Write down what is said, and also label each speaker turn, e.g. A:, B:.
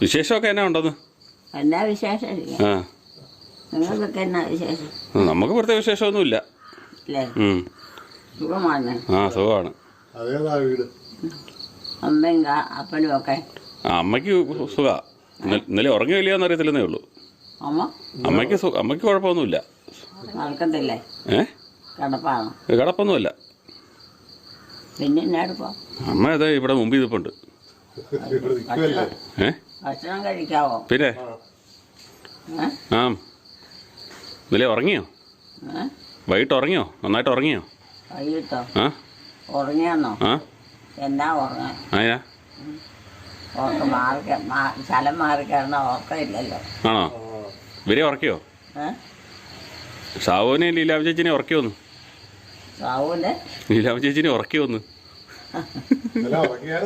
A: വിശേഷമൊക്കെ എന്നാ ഉണ്ടെന്ന്?
B: എന്നാ വിശേഷം?
A: ആ,
B: നിങ്ങൾക്കൊക്കെ എന്നാ വിശേഷം?
A: നമുക്ക് പ്രത്യേക വിശേഷമൊന്നുമില്ല.
B: അല്ലേ? സുഖമാണ്.
A: ആ, സുഖമാണ്.
B: അമ്മയും അപ്പനും ഒക്കെ?
A: ആ, അമ്മയ്ക്ക് സുഖമാണ്. ഇന്നലെ ഉറങ്ങിയില്ലയോന്ന് അറിയത്തില്ലെന്നേ ഉള്ളൂ. അമ്മയ്ക്ക് കുഴപ്പമൊന്നുമില്ല.
B: നടക്കത്തില്ലേ? കിടപ്പാണോ?
A: കിടപ്പൊന്നുമില്ല.
B: പിന്നെ എന്നാ എടുപ്പോ?
A: അമ്മ അതെ ഇവിടെ മുമ്പിൽ ഇരിപ്പുണ്ട്.
B: ഭക്ഷണം കഴിക്കാവോ?
A: പിന്നെ ആ, ഇന്നലെ ഉറങ്ങിയോ? വൈകിട്ട് ഉറങ്ങിയോ? നന്നായിട്ട് ഉറങ്ങിയോ?
B: വൈകിട്ടോ?
A: ആ,
B: ഉറങ്ങിയാന്നോ?
A: ആ,
B: എന്നാ ഉറങ്ങാൻ?
A: ആയാ
B: സ്ഥലം മാറി കിടന്ന ഉറക്കമില്ലല്ലോ.
A: ആണോ? ഇവരെ ഉറക്കിയോ? സാവോനെ ലീലാവ് ചേച്ചിനെ ഉറക്കിയോന്ന്?
B: സാവൂന്
A: ലീലാവ് ചേച്ചിനെ ഉറക്കിയോന്ന്? ഉറക്കിയോ?